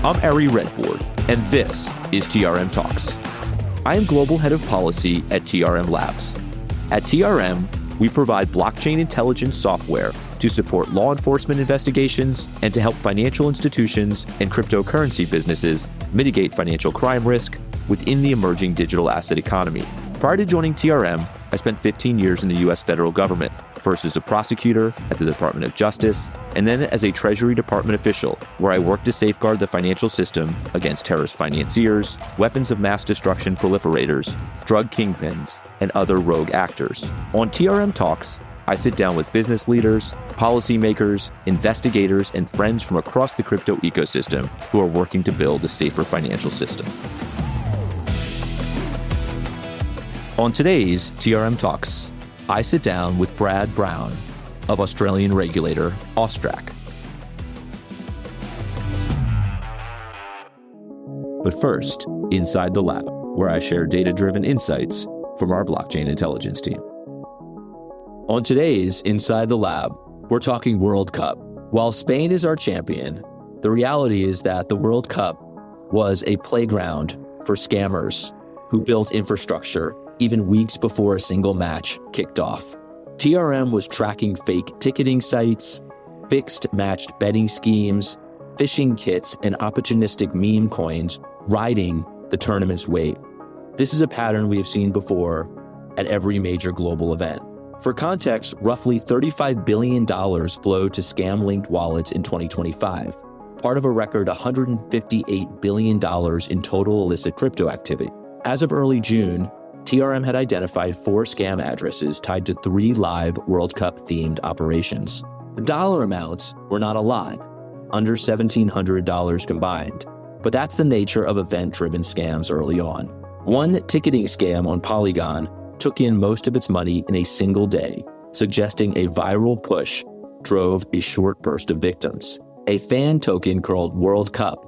I'm Ari Redboard, and this is TRM Talks. I am Global Head of Policy at TRM Labs. At TRM, we provide blockchain intelligence software to support law enforcement investigations and to help financial institutions and cryptocurrency businesses mitigate financial crime risk within the emerging digital asset economy. Prior to joining TRM, I spent 15 years in the U.S. federal government, first as a prosecutor at the Department of Justice, and then as a Treasury Department official, where I worked to safeguard the financial system against terrorist financiers, weapons of mass destruction proliferators, drug kingpins, and other rogue actors. On TRM Talks, I sit down with business leaders, policymakers, investigators, and friends from across the crypto ecosystem who are working to build a safer financial system. On today's TRM Talks, I sit down with Brad Brown of Australian regulator AUSTRAC. But first, inside the lab, where I share data-driven insights from our blockchain intelligence team. On today's Inside the Lab, we're talking World Cup. While Spain is our champion, the reality is that the World Cup was a playground for scammers who built infrastructure even weeks before a single match kicked off. TRM was tracking fake ticketing sites, fixed matched betting schemes, phishing kits, and opportunistic meme coins riding the tournament's wave. This is a pattern we have seen before at every major global event. For context, roughly $35 billion flowed to scam-linked wallets in 2025, part of a record $158 billion in total illicit crypto activity. As of early June, TRM had identified 4 scam addresses tied to 3 live World Cup-themed operations. The dollar amounts were not a lot, under $1,700 combined, but that's the nature of event-driven scams early on. One ticketing scam on Polygon took in most of its money in a single day, suggesting a viral push drove a short burst of victims. A fan token called World Cup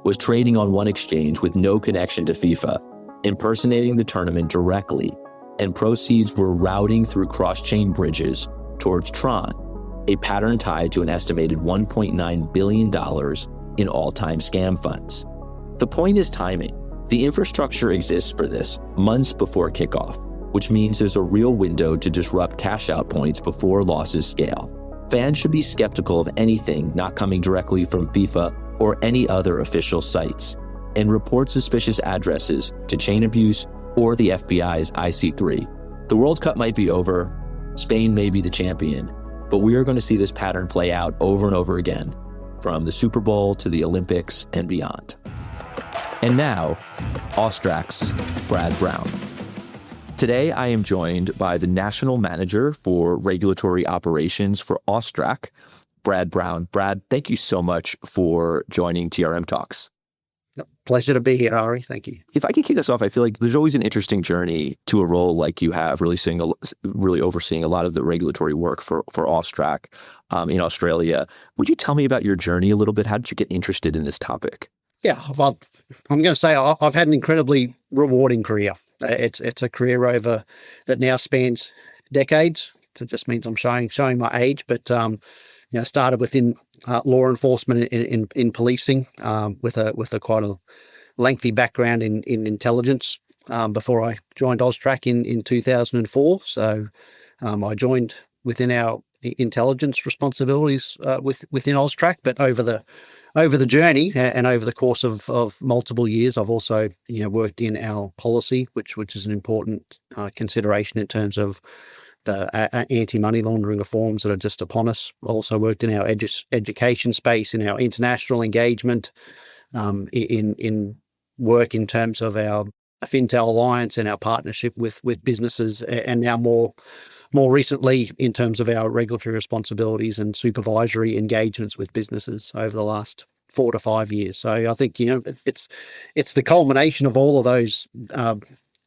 was trading on one exchange with no connection to FIFA, impersonating the tournament directly, and proceeds were routing through cross-chain bridges towards Tron, a pattern tied to an estimated $1.9 billion in all-time scam funds. The point is timing. The infrastructure exists for this months before kickoff, which means there's a real window to disrupt cash-out points before losses scale. Fans should be skeptical of anything not coming directly from FIFA or any other official sites, and report suspicious addresses to Chain Abuse or the FBI's IC3. The World Cup might be over, Spain may be the champion, but we are going to see this pattern play out over and over again, from the Super Bowl to the Olympics and beyond. And now, AUSTRAC's Brad Brown. Today, I am joined by the National Manager for Regulatory Operations for AUSTRAC, Brad Brown. Brad, thank you so much for joining TRM Talks. Pleasure to be here, Ari. Thank you. If I could kick us off, I feel like there's always an interesting journey to a role like you have, really overseeing a lot of the regulatory work for AUSTRAC in Australia. Would you tell me about your journey a little bit? How did you get interested in this topic? Yeah, I'm going to say I've had an incredibly rewarding career. It's a career over that now spans decades. So it just means I'm showing my age, but started within law enforcement in policing with a quite a lengthy background in intelligence before I joined AUSTRAC in 2004. So I joined within our intelligence responsibilities within AUSTRAC, but over the journey and over the course of multiple years, I've also worked in our policy, which is an important consideration in terms of the anti-money laundering reforms that are just upon us. Also worked in our education space, in our international engagement, in work in terms of our FinTel Alliance and our partnership with businesses, and now more recently in terms of our regulatory responsibilities and supervisory engagements with businesses over the last 4 to 5 years. So I think it's the culmination of all of those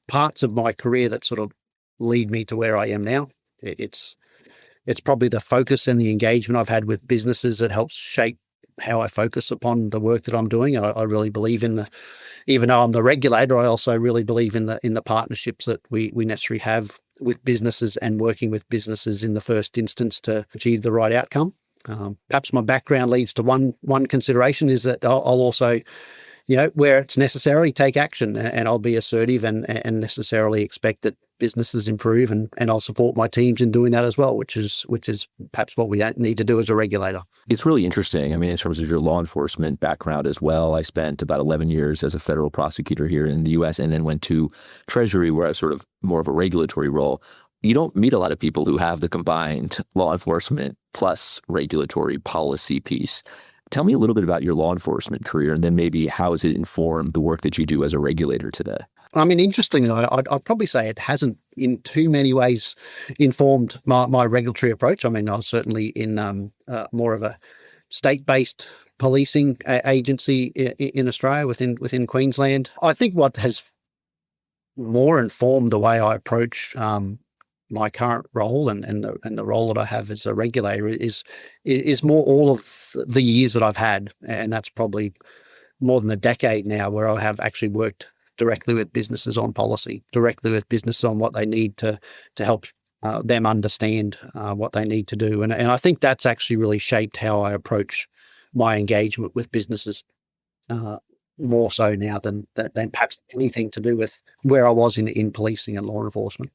parts of my career that sort of lead me to where I am now. It's probably the focus and the engagement I've had with businesses that helps shape how I focus upon the work that I'm doing. I really believe in even though I'm the regulator, I also really believe in the partnerships that we necessarily have with businesses and working with businesses in the first instance to achieve the right outcome. Perhaps my background leads to one consideration is that I'll also, where it's necessary, take action, and I'll be assertive and necessarily expect that businesses improve, and I'll support my teams in doing that as well, which is perhaps what we need to do as a regulator. It's really interesting. I mean, in terms of your law enforcement background as well, I spent about 11 years as a federal prosecutor here in the U.S. and then went to Treasury, where I was sort of more of a regulatory role. You don't meet a lot of people who have the combined law enforcement plus regulatory policy piece. Tell me a little bit about your law enforcement career, and then maybe how has it informed the work that you do as a regulator today? I mean, interestingly, I'd probably say it hasn't in too many ways informed my regulatory approach. I mean, I was certainly in more of a state-based policing agency in Australia within Queensland. I think what has more informed the way I approach my current role and the role that I have as a regulator is more all of the years that I've had, and that's probably more than a decade now, where I have actually worked directly with businesses on policy, directly with businesses on what they need to help them understand what they need to do, and I think that's actually really shaped how I approach my engagement with businesses. More so now than perhaps anything to do with where I was in policing and law enforcement.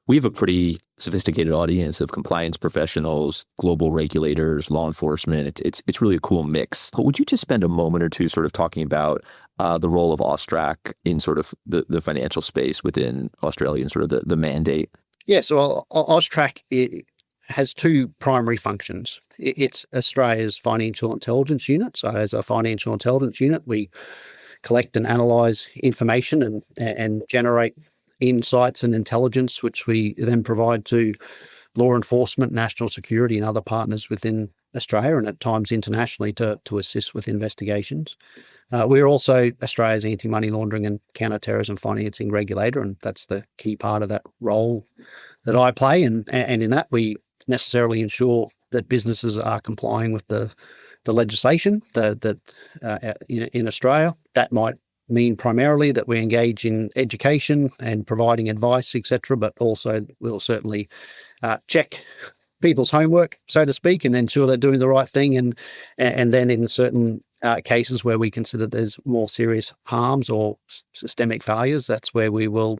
We have a pretty sophisticated audience of compliance professionals, global regulators, law enforcement. It's really a cool mix. But would you just spend a moment or two sort of talking about the role of AUSTRAC in sort of the financial space within Australia and sort of the mandate? Yeah, so AUSTRAC has two primary functions. It's Australia's financial intelligence unit. So as a financial intelligence unit, we collect and analyse information and generate insights and intelligence, which we then provide to law enforcement, national security and other partners within Australia and at times internationally to assist with investigations. We're also Australia's anti-money laundering and counter-terrorism financing regulator, and that's the key part of that role that I play. And in that, we necessarily ensure that businesses are complying with the legislation that in Australia. That might mean primarily that we engage in education and providing advice, etc., but also we'll certainly check people's homework, so to speak, and ensure they're doing the right thing. And then in certain cases where we consider there's more serious harms or systemic failures, that's where we will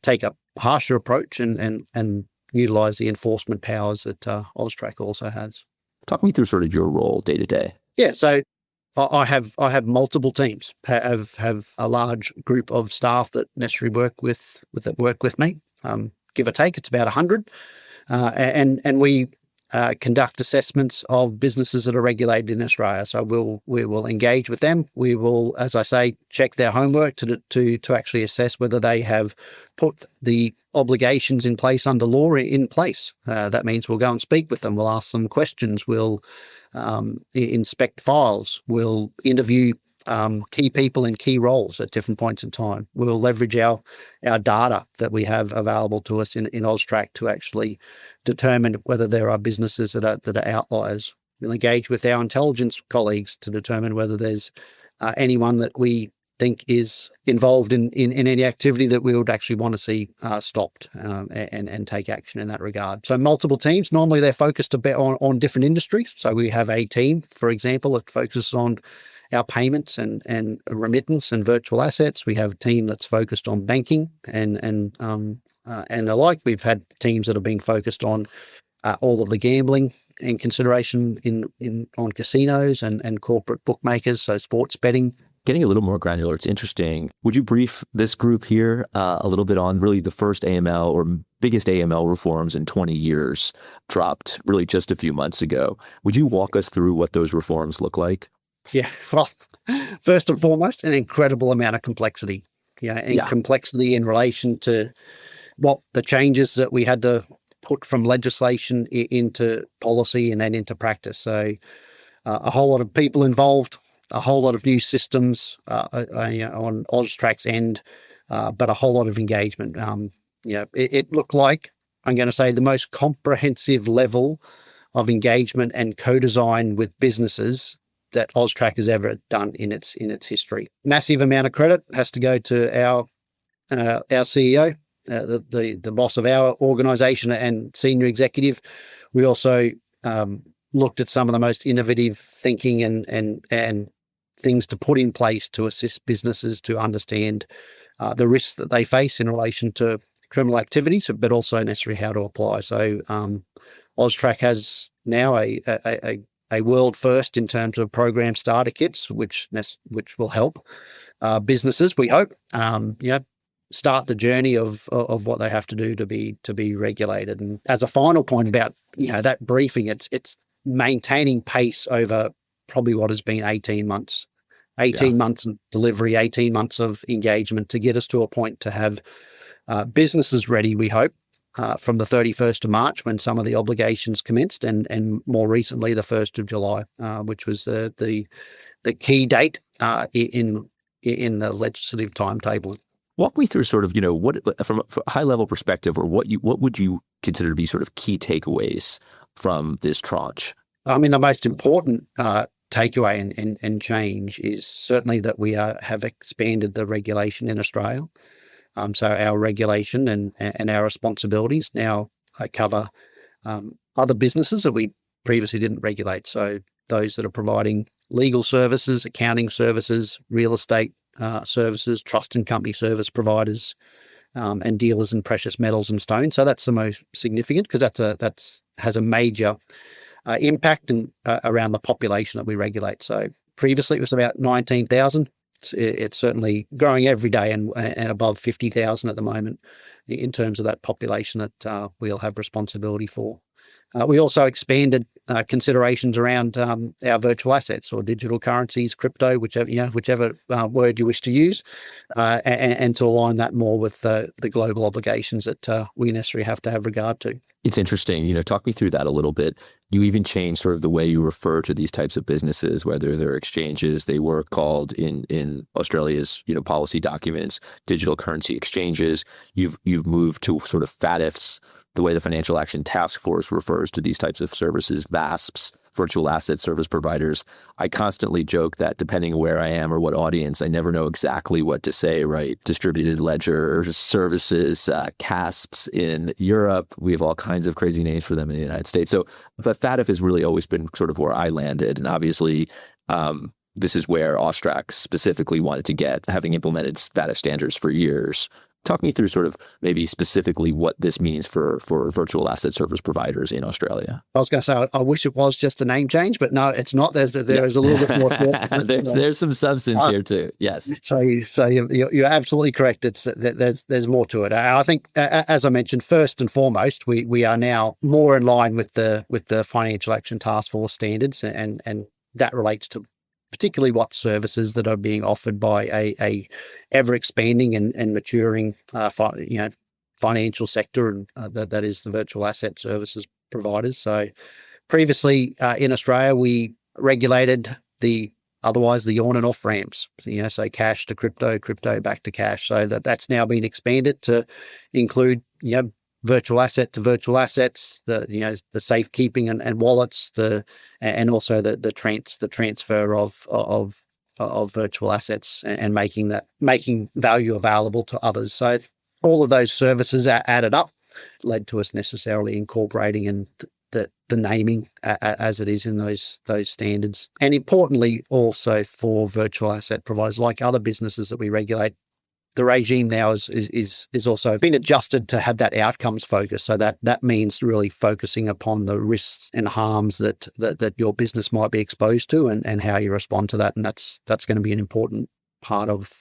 take a harsher approach and utilise the enforcement powers that AUSTRAC also has. Talk me through sort of your role day to day. Yeah, so I have multiple teams, have a large group of staff that necessarily work with me. Give or take, it's about 100, and we conduct assessments of businesses that are regulated in Australia. So we will engage with them. We will, as I say, check their homework to actually assess whether they have put the obligations in place under law in place. That means we'll go and speak with them. We'll ask them questions. We'll inspect files. We'll interview key people in key roles at different points in time. We'll leverage our data that we have available to us in AUSTRAC to actually determine whether there are businesses that are outliers. We'll engage with our intelligence colleagues to determine whether there's anyone that we think is involved in any activity that we would actually want to see stopped and take action in that regard. So multiple teams, normally they're focused a bit on different industries. So we have a team, for example, that focuses on our payments and remittance and virtual assets. We have a team that's focused on banking and the like. We've had teams that have been focused on all of the gambling and consideration on casinos and corporate bookmakers, so sports betting. Getting a little more granular, it's interesting. Would you brief this group here a little bit on really the first AML or biggest AML reforms in 20 years dropped really just a few months ago? Would you walk us through what those reforms look like? Yeah, well, first and foremost, an incredible amount of complexity. Complexity in relation to what the changes that we had to put from legislation into policy and then into practice. So a whole lot of people involved, a whole lot of new systems on AUSTRAC's end, but a whole lot of engagement. It looked like, I'm going to say, the most comprehensive level of engagement and co-design with businesses that AUSTRAC has ever done in its history. Massive amount of credit has to go to our CEO, the boss of our organisation and senior executive. We also looked at some of the most innovative thinking and things to put in place to assist businesses to understand the risks that they face in relation to criminal activities, but also necessarily how to apply. So AUSTRAC has now a world first in terms of program starter kits, which will help businesses, we hope, start the journey of what they have to do to be regulated. And as a final point about that briefing, it's maintaining pace over probably what has been 18 months. 18 months of delivery, 18 months of engagement to get us to a point to have businesses ready, we hope, from the 31st of March when some of the obligations commenced, and more recently the 1st of July, which was the key date in the legislative timetable. Walk me through sort of, what from a high level perspective, or what would you consider to be sort of key takeaways from this tranche? I mean, the most important takeaway and change is certainly that we have expanded the regulation in Australia. So our regulation and our responsibilities now cover other businesses that we previously didn't regulate. So those that are providing legal services, accounting services, real estate services, trust and company service providers, and dealers in precious metals and stones. So that's the most significant because that's has a major impact around the population that we regulate. So previously it was about 19,000. It's certainly growing every day and above 50,000 at the moment in terms of that population that we'll have responsibility for. We also expanded considerations around our virtual assets or digital currencies, crypto, whichever word you wish to use, and to align that more with the global obligations that we necessarily have to have regard to. It's interesting, talk me through that a little bit. You even changed sort of the way you refer to these types of businesses, whether they're exchanges. They were called in Australia's, policy documents, digital currency exchanges. You've moved to sort of FATFs, the way the Financial Action Task Force refers to these types of services, VASPs, virtual asset service providers. I constantly joke that depending where I am or what audience, I never know exactly what to say, right? Distributed ledger services, CASPs in Europe. We have all kinds of crazy names for them in the United States. So the FATF has really always been sort of where I landed. And obviously, this is where AUSTRAC specifically wanted to get, having implemented FATF standards for years. Talk me through sort of maybe specifically what this means for virtual asset service providers in Australia. I was going to say, I wish it was just a name change, but no, it's not. There is a little bit more to it. There's some substance here too. Yes. So you're absolutely correct. There's more to it. I think, as I mentioned, first and foremost, we are now more in line with the Financial Action Task Force standards, and that relates to particularly what services that are being offered by a ever expanding and maturing financial sector, and that is the virtual asset services providers. So previously in Australia, we regulated the on and off ramps, so cash to crypto, crypto back to cash. So that's now been expanded to include virtual asset to virtual assets, the safekeeping and wallets, and also the transfer of virtual assets and making value available to others. So all of those services are added up, led to us necessarily incorporating and the naming as it is in those standards. And importantly, also for virtual asset providers like other businesses that we regulate, the regime now is also been adjusted to have that outcomes focus. So that means really focusing upon the risks and harms that your business might be exposed to and how you respond to that. And that's going to be an important part of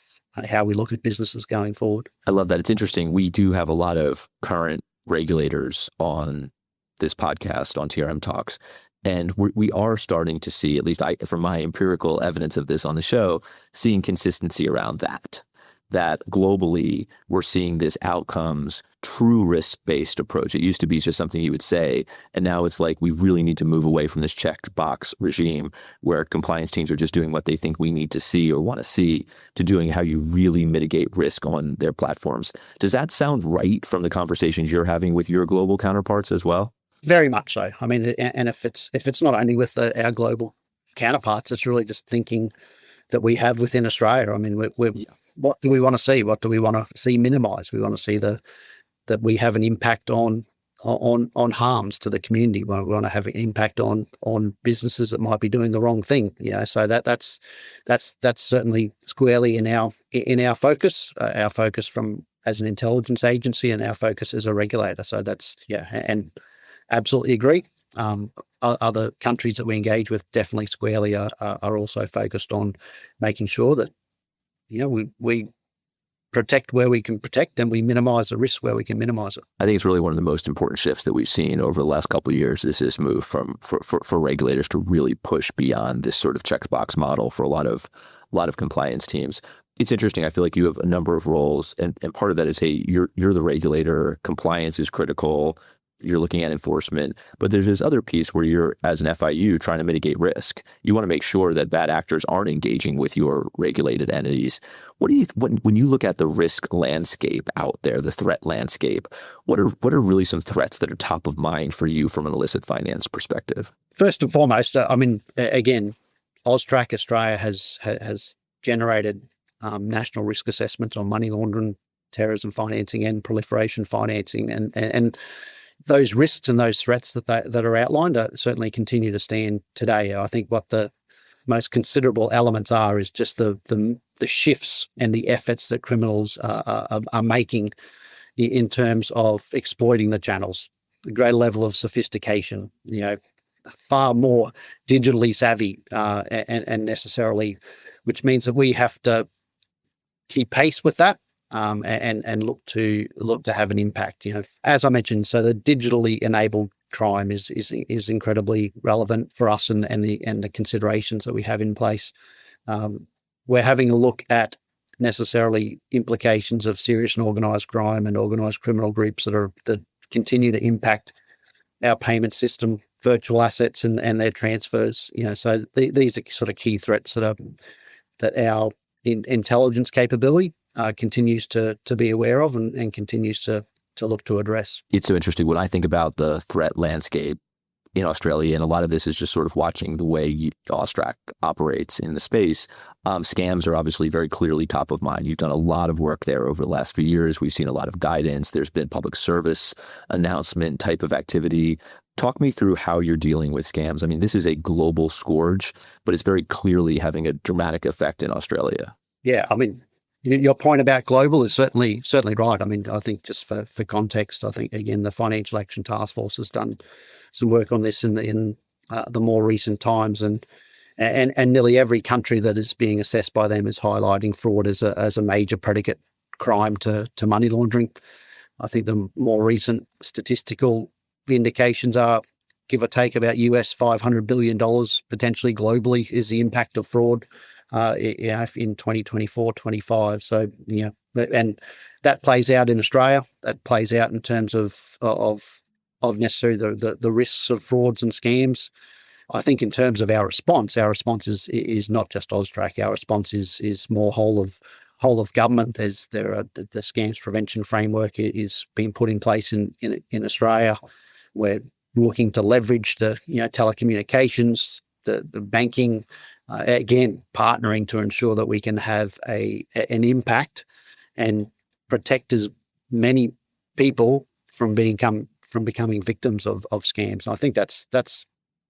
how we look at businesses going forward. I love that. It's interesting. We do have a lot of current regulators on this podcast, on TRM Talks. And we are starting to see, at least from my empirical evidence of this on the show, seeing consistency around that globally we're seeing this outcomes, true risk-based approach. It used to be just something you would say, and now it's like we really need to move away from this checked box regime where compliance teams are just doing what they think we need to see or want to see, to doing how you really mitigate risk on their platforms. Does that sound right from the conversations you're having with your global counterparts as well? Very much so. I mean, and if it's not only with our global counterparts, it's really just thinking that we have within Australia. I mean, what do we want to see? What do we want to see minimised? We want to see that we have an impact on on harms to the community. We want to have an impact on businesses that might be doing the wrong thing. So that's certainly squarely in our focus. Our focus from as an intelligence agency, and our focus as a regulator. So that's and absolutely agree. Other countries that we engage with definitely squarely are also focused on making sure that we protect where we can protect, and we minimize the risk where we can minimize it. I think it's really one of the most important shifts that we've seen over the last couple of years. Is this move for regulators to really push beyond this sort of checkbox model for a lot of compliance teams. It's interesting. I feel like you have a number of roles, and part of that is, hey, you're the regulator. Compliance is critical. You're looking at enforcement, but there's this other piece where you're, as an FIU, trying to mitigate risk. You want to make sure that bad actors aren't engaging with your regulated entities. What do you, when you look at the risk landscape out there, the threat landscape, what are really some threats that are top of mind for you from an illicit finance perspective? First and foremost, again, AUSTRAC Australia has generated national risk assessments on money laundering, terrorism financing, and proliferation financing, and those risks and those threats that are outlined certainly continue to stand today. I think what the most considerable elements is just the shifts and the efforts that criminals are making in terms of exploiting the channels, the greater level of sophistication, far more digitally savvy and necessarily, which means that we have to keep pace with that. And look to have an impact. As I mentioned, so the digitally enabled crime is incredibly relevant for us and the considerations that we have in place. We're having a look at necessarily implications of serious and organised crime and organised criminal groups that continue to impact our payment system, virtual assets, and their transfers. So these are sort of key threats that our intelligence capability continues to be aware of and continues to look to address. It's so interesting. When I think about the threat landscape in Australia, and a lot of this is just sort of watching the way AUSTRAC operates in the space, scams are obviously very clearly top of mind. You've done a lot of work there over the last few years. We've seen a lot of guidance. There's been public service announcement type of activity. Talk me through how you're dealing with scams. I mean, this is a global scourge, but it's very clearly having a dramatic effect in Australia. Yeah, I mean, your point about global is certainly right. I mean, I think just for context, I think, again, the Financial Action Task Force has done some work on this in the more recent times, and nearly every country that is being assessed by them is highlighting fraud as a major predicate crime to money laundering. I think the more recent statistical indications are, give or take, about US $500 billion potentially globally is the impact of fraud in 2024-25. So and that plays out in Australia. That plays out in terms of necessarily the risks of frauds and scams. I think in terms of our response is not just AUSTRAC. Our response is more whole of government. As the scams prevention framework is being put in place in Australia. We're looking to leverage the telecommunications, the banking. Again, partnering to ensure that we can have an impact and protect as many people from becoming victims of scams. And I think that's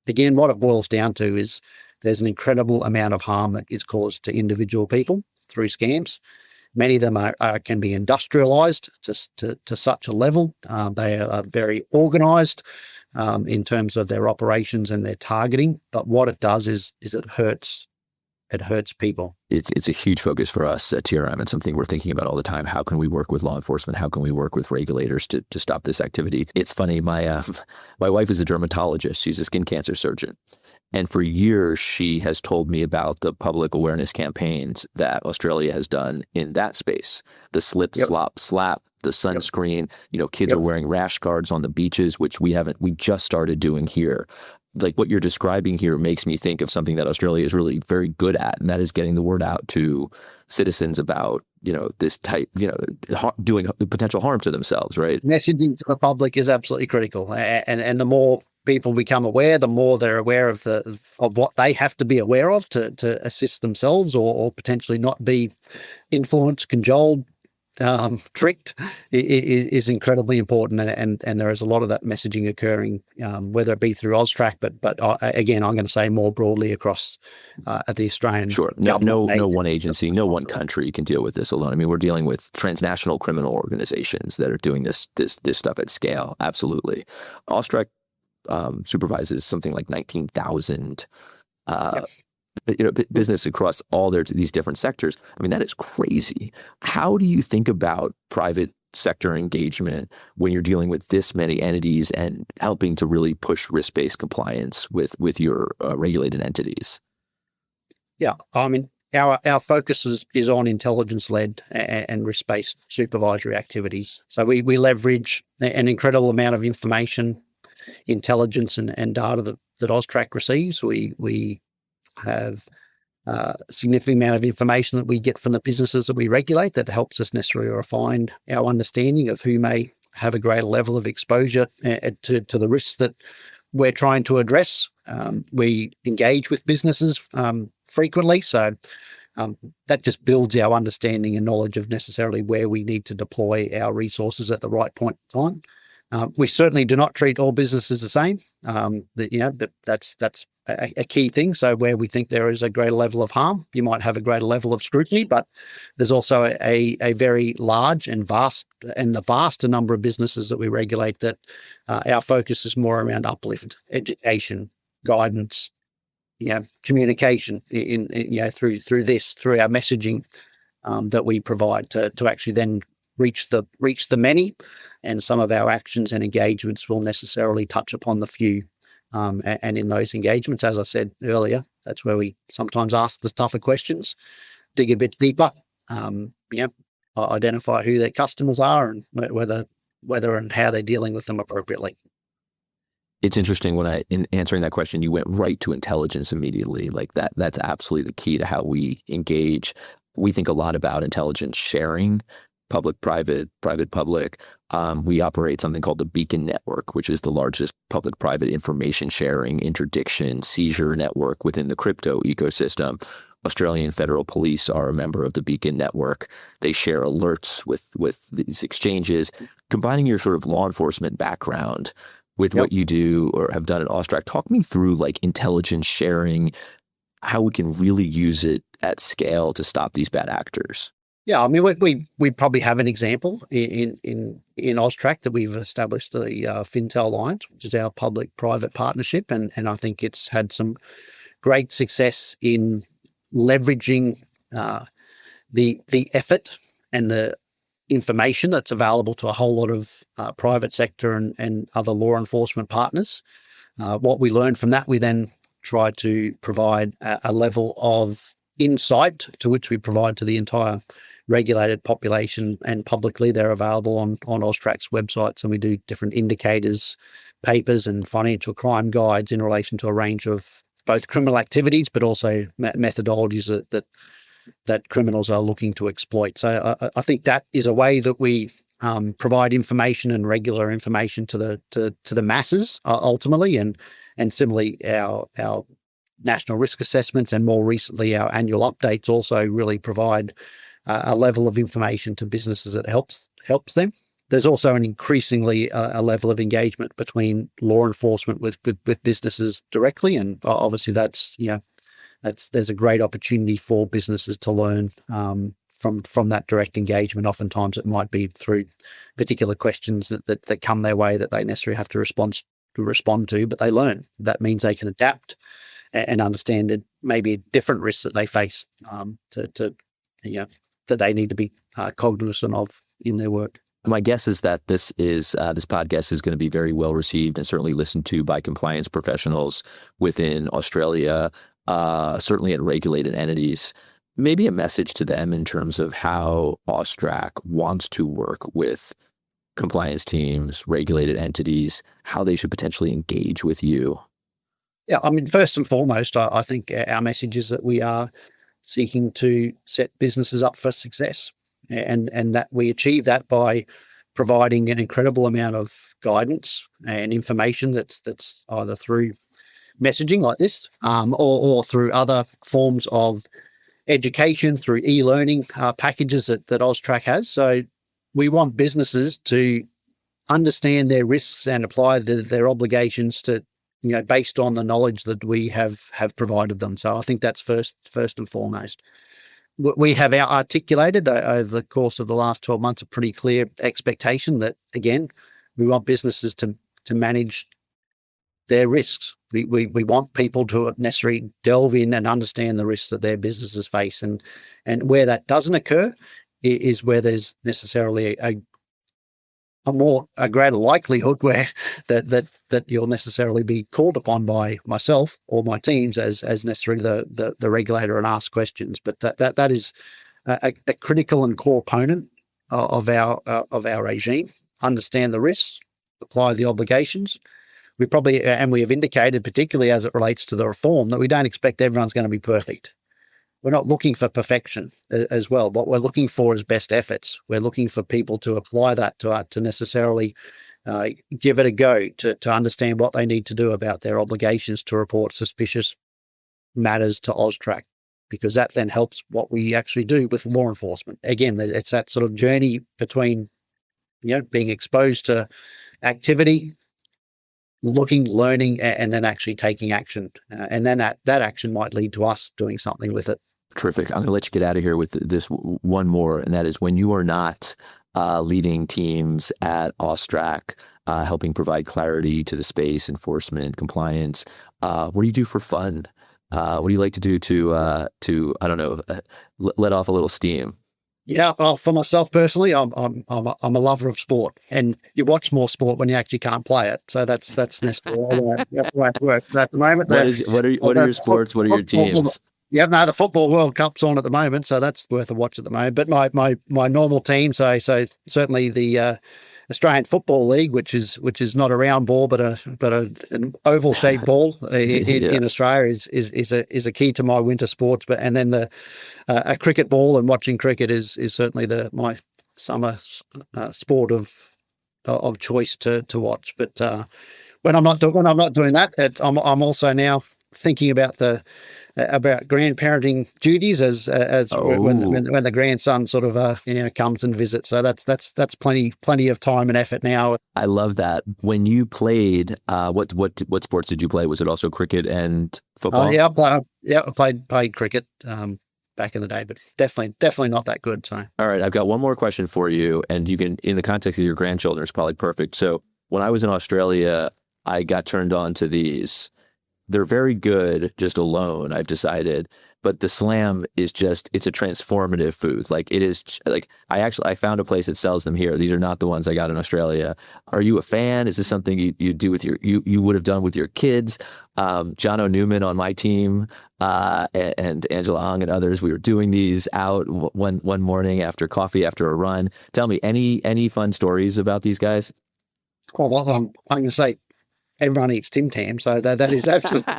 again what it boils down to is there's an incredible amount of harm that is caused to individual people through scams. Many of them can be industrialized to such a level. They are very organized in terms of their operations and their targeting. But what it does is it hurts people. It's a huge focus for us at TRM and something we're thinking about all the time. How can we work with law enforcement? How can we work with regulators to stop this activity? It's funny. My wife is a dermatologist. She's a skin cancer surgeon. And for years, she has told me about the public awareness campaigns that Australia has done in that space. The slip, slop, slap, the sunscreen, kids are wearing rash guards on the beaches, which we just started doing here. Like what you're describing here makes me think of something that Australia is really very good at, and that is getting the word out to citizens about, this type, doing potential harm to themselves, right? Messaging to the public is absolutely critical. And the more people become aware, the more they're aware of what they have to be aware of to assist themselves or potentially not be influenced, cajoled, tricked is incredibly important, and there is a lot of that messaging occurring, whether it be through AUSTRAC, but again, I'm going to say more broadly across at the Australian. Sure. No one agency, no one country can deal with this alone. I mean, we're dealing with transnational criminal organizations that are doing this stuff at scale. Absolutely. AUSTRAC supervises something like 19,000 business across all these different sectors. I mean, that is crazy. How do you think about private sector engagement when you're dealing with this many entities and helping to really push risk-based compliance with your regulated entities? Yeah, I mean, our focus is on intelligence-led and risk-based supervisory activities. So we leverage an incredible amount of information, intelligence, and data that AUSTRAC receives. We have a significant amount of information that we get from the businesses that we regulate that helps us necessarily refine our understanding of who may have a greater level of exposure to the risks that we're trying to address. We engage with businesses frequently, so that just builds our understanding and knowledge of necessarily where we need to deploy our resources at the right point in time. We certainly do not treat all businesses the same. That's a key thing. So where we think there is a greater level of harm, you might have a greater level of scrutiny, but there's also a very large and the vaster number of businesses that we regulate that our focus is more around uplift, education, guidance, communication through our messaging that we provide to actually then reach the many, and some of our actions and engagements will necessarily touch upon the few. And in those engagements, as I said earlier, that's where we sometimes ask the tougher questions, dig a bit deeper, identify who their customers are and whether and how they're dealing with them appropriately. It's interesting in answering that question, you went right to intelligence immediately. Like that's absolutely the key to how we engage. We think a lot about intelligence sharing, public-private, private-public. We operate something called the Beacon Network, which is the largest public-private information sharing, interdiction, seizure network within the crypto ecosystem. Australian Federal Police are a member of the Beacon Network. They share alerts with these exchanges. Combining your sort of law enforcement background with what you do or have done at AUSTRAC, talk me through like intelligence sharing, how we can really use it at scale to stop these bad actors. Yeah, I mean, we probably have an example in AUSTRAC that we've established the Fintel Alliance, which is our public-private partnership, and I think it's had some great success in leveraging the effort and the information that's available to a whole lot of private sector and other law enforcement partners. What we learned from that, we then try to provide a level of insight to which we provide to the entire regulated population, and publicly they're available on AUSTRAC's websites, and we do different indicators, papers and financial crime guides in relation to a range of both criminal activities but also methodologies that criminals are looking to exploit. So I think that is a way that we provide information and regular information to the masses ultimately, and similarly our national risk assessments and more recently our annual updates also really provide a level of information to businesses that helps them. There's also an increasingly a level of engagement between law enforcement with businesses directly, and obviously there's a great opportunity for businesses to learn from that direct engagement. Oftentimes it might be through particular questions that come their way that they necessarily have to respond to, but they learn. That means they can adapt and understand it, maybe different risks that they face that they need to be cognizant of in their work. My guess is that this podcast is going to be very well received and certainly listened to by compliance professionals within Australia, certainly at regulated entities. Maybe a message to them in terms of how AUSTRAC wants to work with compliance teams, regulated entities, how they should potentially engage with you. Yeah, I mean, first and foremost, I think our message is that we are seeking to set businesses up for success, and that we achieve that by providing an incredible amount of guidance and information that's either through messaging like this or through other forms of education, through e-learning packages that AUSTRAC has. So we want businesses to understand their risks and apply their obligations to, based on the knowledge that we have provided them. So I think that's first and foremost. We have articulated over the course of the last 12 months a pretty clear expectation that, again, we want businesses to manage their risks. We want people to necessarily delve in and understand the risks that their businesses face. And where that doesn't occur is where there's necessarily a greater likelihood where that you'll necessarily be called upon by myself or my teams as necessarily the regulator and ask questions. But that is a critical and core component of our regime. Understand the risks, apply the obligations. We have indicated, particularly as it relates to the reform, that we don't expect everyone's going to be perfect. We're not looking for perfection as well. What we're looking for is best efforts. We're looking for people to apply that to necessarily give it a go, to understand what they need to do about their obligations to report suspicious matters to AUSTRAC, because that then helps what we actually do with law enforcement. Again, it's that sort of journey between, being exposed to activity, looking, learning, and then actually taking action. And then that action might lead to us doing something with it. Terrific. I'm going to let you get out of here with this one more, and that is when you are not leading teams at AUSTRAC, helping provide clarity to the space, enforcement, compliance, what do you do for fun? What do you like to do to I don't know, let off a little steam? Yeah, well, for myself personally, I'm a lover of sport, and you watch more sport when you actually can't play it. So that's necessarily the way it works at the moment. What are your sports? What are your teams? Yeah, no, the Football World Cup's on at the moment, so that's worth a watch at the moment. But my normal team, so certainly the Australian Football League, which is not a round ball but an oval shaped ball in Australia is a key to my winter sports. But and then a cricket ball, and watching cricket is certainly my summer sport of choice to watch. But when I'm not doing that, I'm also now thinking about grandparenting duties as when the grandson sort of comes and visits. So that's plenty of time and effort now. I love that. When you played, what sports did you play? Was it also cricket and football? I played cricket back in the day, but definitely not that good. So all right, I've got one more question for you, and you can, in the context of your grandchildren, it's probably perfect. So when I was in Australia, I got turned on to these. They're very good just alone, I've decided, but the Slam is it's a transformative food. Like it is, like I found a place that sells them here. These are not the ones I got in Australia. Are you a fan? Is this something you do with you would have done with your kids? John O'Newman on my team, and Angela Ong and others, we were doing these out one morning after coffee, after a run. Tell me, any fun stories about these guys? Well, I'm going to say, everyone eats Tim Tam, so that is absolutely.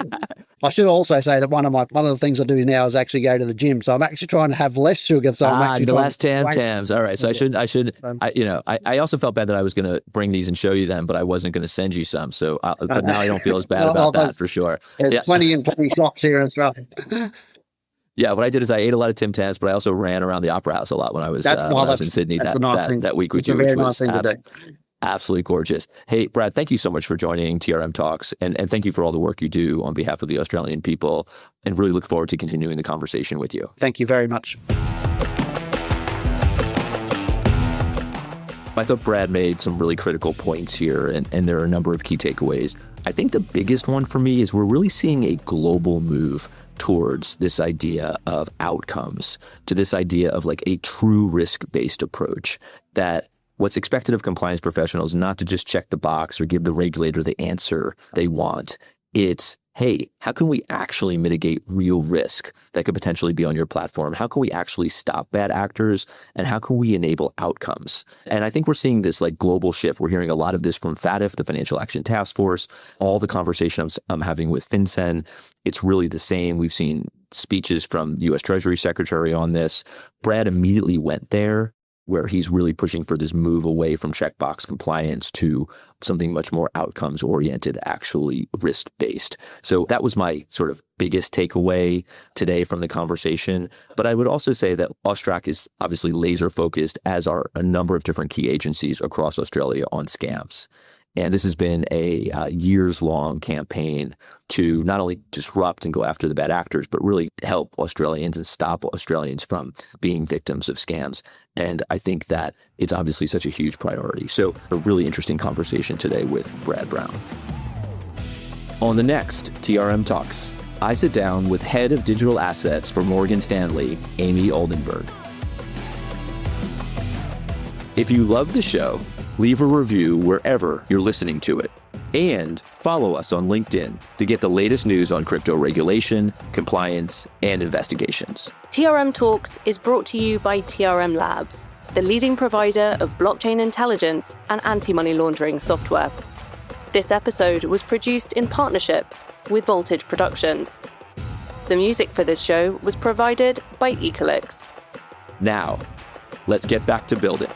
I should also say that one of the things I do now is actually go to the gym. So I'm actually trying to have less sugar. So I'm actually the last Tams. All right. So I also felt bad that I was going to bring these and show you them, but I wasn't going to send you some. So, but now I don't feel as bad about that for sure. There's plenty shops here in Australia. Yeah, what I did is I ate a lot of Tim Tams, but I also ran around the Opera House a lot when I was in Sydney that week with you, which was absolutely gorgeous. Hey, Brad, thank you so much for joining TRM Talks, and thank you for all the work you do on behalf of the Australian people, and really look forward to continuing the conversation with you. Thank you very much. I thought Brad made some really critical points here, and there are a number of key takeaways. I think the biggest one for me is we're really seeing a global move towards this idea of outcomes, to this idea of like a true risk-based approach, that what's expected of compliance professionals not to just check the box or give the regulator the answer they want. It's, hey, how can we actually mitigate real risk that could potentially be on your platform? How can we actually stop bad actors? And how can we enable outcomes? And I think we're seeing this like global shift. We're hearing a lot of this from FATF, the Financial Action Task Force, all the conversations I'm having with FinCEN. It's really the same. We've seen speeches from U.S. Treasury Secretary on this. Brad immediately went there where he's really pushing for this move away from checkbox compliance to something much more outcomes oriented, actually risk-based. So that was my sort of biggest takeaway today from the conversation. But I would also say that AUSTRAC is obviously laser focused, as are a number of different key agencies across Australia, on scams. And this has been a years-long campaign to not only disrupt and go after the bad actors, but really help Australians and stop Australians from being victims of scams. And I think that it's obviously such a huge priority. So a really interesting conversation today with Brad Brown. On the next TRM Talks, I sit down with Head of Digital Assets for Morgan Stanley, Amy Oldenburg. If you love the show, leave a review wherever you're listening to it. And follow us on LinkedIn to get the latest news on crypto regulation, compliance, and investigations. TRM Talks is brought to you by TRM Labs, the leading provider of blockchain intelligence and anti-money laundering software. This episode was produced in partnership with Voltage Productions. The music for this show was provided by Ecolix. Now, let's get back to building.